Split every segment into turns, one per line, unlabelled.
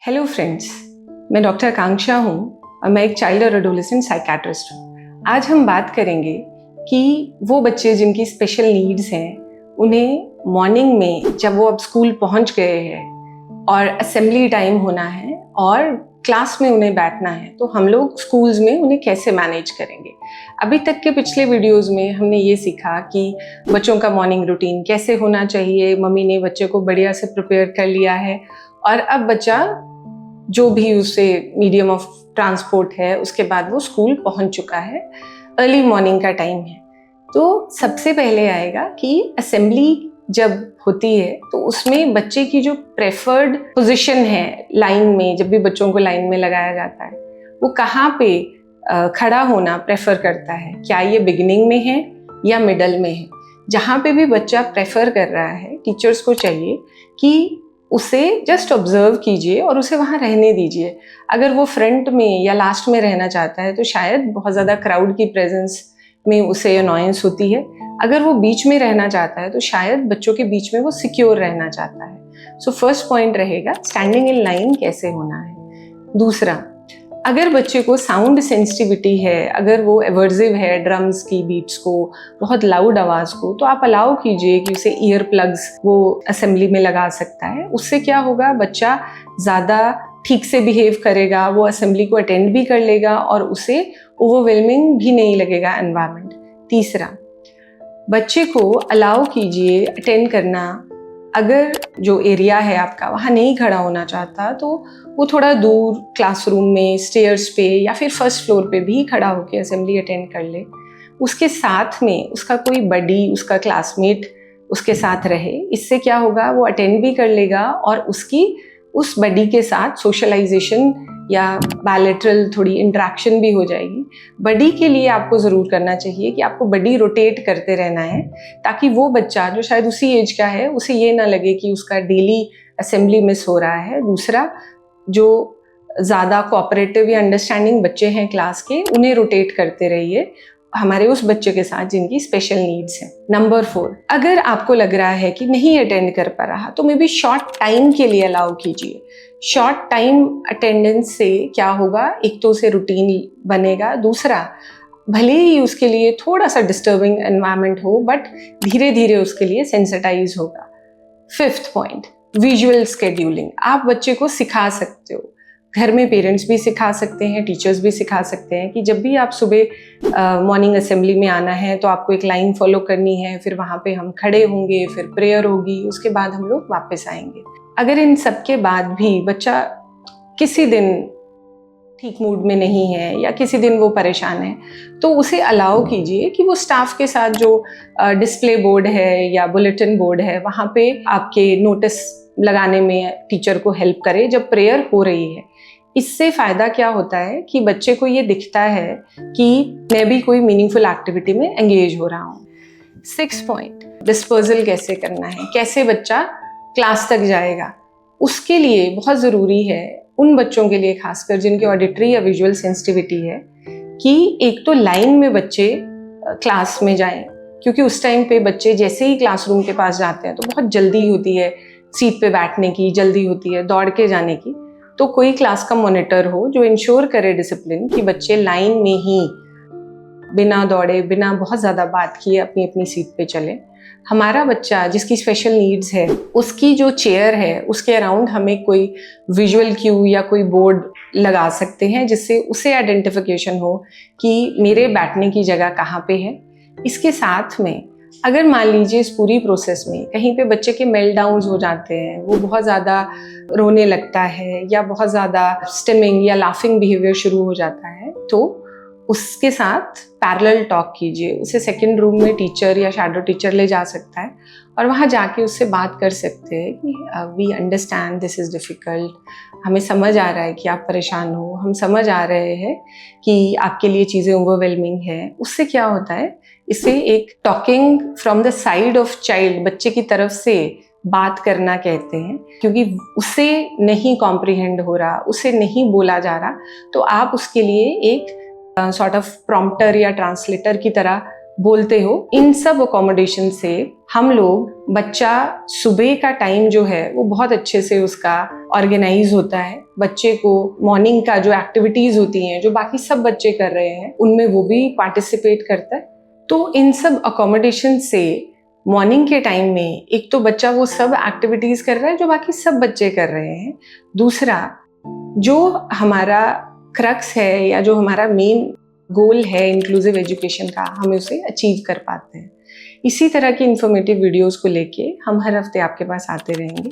Hello friends, मैं doctor आकांक्षा हूँ और मैं एक चाइल्ड और एडोलेसेंट साइकेट्रिस्ट हूँ। आज हम बात करेंगे कि वो बच्चे जिनकी स्पेशल नीड्स हैं, उन्हें मॉर्निंग में जब वो अब स्कूल पहुँच गए हैं और असेंबली टाइम होना है और क्लास में उन्हें बैठना है, तो हम लोग स्कूल्स में उन्हें कैसे मैनेज करेंगे। अभी तक के पिछले वीडियोस में हमने ये सीखा कि बच्चों का मॉर्निंग रूटीन कैसे होना चाहिए, मम्मी ने बच्चे को बढ़िया से प्रिपेयर कर लिया है और अब बच्चा जो भी उसे मीडियम ऑफ ट्रांसपोर्ट है उसके बाद वो स्कूल पहुंच चुका है। अर्ली मॉर्निंग का टाइम है, तो सबसे पहले आएगा कि असेंबली जब होती है तो उसमें बच्चे की जो प्रेफर्ड पोजीशन है लाइन में, जब भी बच्चों को लाइन में लगाया जाता है, वो कहाँ पे खड़ा होना प्रेफर करता है। क्या ये बिगिनिंग में है या मिडल में है। जहाँ पे भी बच्चा प्रेफर कर रहा है, टीचर्स को चाहिए कि उसे जस्ट ऑब्जर्व कीजिए और उसे वहाँ रहने दीजिए। अगर वो फ्रंट में या लास्ट में रहना चाहता है तो शायद बहुत ज़्यादा क्राउड की प्रेजेंस में उसे अनॉयंस होती है। अगर वो बीच में रहना चाहता है तो शायद बच्चों के बीच में वो सिक्योर रहना चाहता है। सो फर्स्ट पॉइंट रहेगा स्टैंडिंग इन लाइन कैसे होना है। दूसरा, अगर बच्चे को साउंड सेंसिटिविटी है, अगर वो एवर्सिव है ड्रम्स की बीट्स को, बहुत लाउड आवाज़ को, तो आप अलाउ कीजिए कि उसे ईयर प्लग्स वो असेंबली में लगा सकता है। उससे क्या होगा, बच्चा ज़्यादा ठीक से बिहेव करेगा, वो असेंबली को अटेंड भी कर लेगा और उसे ओवरवेलमिंग भी नहीं लगेगा एनवायरनमेंट। तीसरा, बच्चे को अलाउ कीजिए अटेंड करना। अगर जो एरिया है आपका वहाँ नहीं खड़ा होना चाहता तो वो थोड़ा दूर क्लासरूम में, स्टेयर्स पे या फिर फर्स्ट फ्लोर पे भी खड़ा होकर असेंबली अटेंड कर ले। उसके साथ में उसका कोई बडी, उसका क्लासमेट उसके साथ रहे। इससे क्या होगा, वो अटेंड भी कर लेगा और उसकी उस बडी के साथ सोशलाइजेशन या बायलैटरल थोड़ी इंटरेक्शन भी हो जाएगी। बडी के लिए आपको ज़रूर करना चाहिए कि आपको बडी रोटेट करते रहना है, ताकि वो बच्चा जो शायद उसी एज का है उसे ये ना लगे कि उसका डेली असेंबली मिस हो रहा है। दूसरा, जो ज़्यादा कोऑपरेटिव या अंडरस्टैंडिंग बच्चे हैं क्लास के, उन्हें रोटेट करते रहिए हमारे उस बच्चे के साथ जिनकी स्पेशल नीड्स हैं। नंबर 4, अगर आपको लग रहा है कि नहीं अटेंड कर पा रहा तो मे बी शॉर्ट टाइम के लिए अलाउ कीजिए। शॉर्ट टाइम अटेंडेंस से क्या होगा, एक तो उसे रूटीन बनेगा, दूसरा भले ही उसके लिए थोड़ा सा डिस्टर्बिंग एनवायरनमेंट हो बट धीरे धीरे उसके लिए सेंसिटाइज होगा। 5th point, visual scheduling. आप बच्चे को सिखा सकते हो, घर में पेरेंट्स भी सिखा सकते हैं, टीचर्स भी सिखा सकते हैं कि जब भी आप सुबह मॉर्निंग असेंबली में आना है तो आपको एक लाइन फॉलो करनी है, फिर वहाँ पे हम खड़े होंगे, फिर प्रेयर होगी, उसके बाद हम लोग वापस आएंगे। अगर इन सब के बाद भी बच्चा किसी दिन ठीक मूड में नहीं है या किसी दिन वो परेशान है तो उसे अलाउ कीजिए कि वो स्टाफ के साथ जो डिस्प्ले बोर्ड है या बुलेटिन बोर्ड है वहाँ पे आपके नोटिस लगाने में टीचर को हेल्प करे जब प्रेयर हो रही है। इससे फ़ायदा क्या होता है कि बच्चे को ये दिखता है कि मैं भी कोई मीनिंगफुल एक्टिविटी में एंगेज हो रहा हूँ। 6th पॉइंट, डिस्पर्सल कैसे करना है, कैसे बच्चा क्लास तक जाएगा। उसके लिए बहुत ज़रूरी है उन बच्चों के लिए, खासकर जिनकी ऑडिटरी या विजुअल सेंसिटिविटी है, कि एक तो लाइन में बच्चे क्लास में जाएं, क्योंकि उस टाइम पे बच्चे जैसे ही क्लासरूम के पास जाते हैं तो बहुत जल्दी होती है सीट पे बैठने की, जल्दी होती है दौड़ के जाने की। तो कोई क्लास का मॉनिटर हो जो इंश्योर करे डिसिप्लिन कि बच्चे लाइन में ही बिना दौड़े, बिना बहुत ज़्यादा बात किए अपनी अपनी सीट पे चले। हमारा बच्चा जिसकी स्पेशल नीड्स है उसकी जो चेयर है उसके अराउंड हमें कोई विजुअल क्यू या कोई बोर्ड लगा सकते हैं जिससे उसे आइडेंटिफिकेशन हो कि मेरे बैठने की जगह कहाँ पे है। इसके साथ में अगर मान लीजिए इस पूरी प्रोसेस में कहीं पे बच्चे के मेल्टडाउन्स हो जाते हैं, वो बहुत ज़्यादा रोने लगता है या बहुत ज़्यादा स्टिमिंग या लाफिंग बिहेवियर शुरू हो जाता है, तो उसके साथ पैरेलल टॉक कीजिए। उसे सेकंड रूम में टीचर या शैडो टीचर ले जा सकता है और वहाँ जाके उससे बात कर सकते हैं कि we understand this is difficult, हमें समझ आ रहा है कि आप परेशान हो, हम समझ आ रहे हैं कि आपके लिए चीज़ें ओवरवेलमिंग है। उससे क्या होता है, इसे एक talking from the side of child, बच्चे की तरफ से बात करना कहते हैं, क्योंकि उसे नहीं कॉम्प्रिहेंड हो रहा, उसे नहीं बोला जा रहा, तो आप उसके लिए एक सॉर्ट ऑफ प्रॉम्प्टर या ट्रांसलेटर की तरह बोलते हो, इन सब अकोमोडेशन से हम लोग बच्चा सुबह का टाइम जो है वो बहुत अच्छे से उसका ऑर्गेनाइज होता है। बच्चे को मॉर्निंग का जो एक्टिविटीज होती हैं जो बाकी सब बच्चे कर रहे हैं उनमें वो भी पार्टिसिपेट करता है। तो इन सब अकोमोडेशन से मॉर्निंग के टाइम में एक तो बच्चा वो सब एक्टिविटीज कर रहा है जो बाकी सब बच्चे कर रहे हैं, दूसरा जो हमारा क्रक्स है या जो हमारा मेन गोल है इंक्लूसिव एजुकेशन का, हम उसे अचीव कर पाते हैं। इसी तरह की इंफॉर्मेटिव वीडियोस को लेके हम हर हफ्ते आपके पास आते रहेंगे।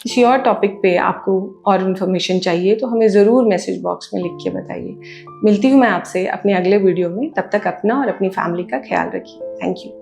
किसी और टॉपिक पे आपको और इन्फॉर्मेशन चाहिए तो हमें ज़रूर मैसेज बॉक्स में लिख के बताइए। मिलती हूँ मैं आपसे अपने अगले वीडियो में, तब तक अपना और अपनी फैमिली का ख्याल रखिए। Thank you.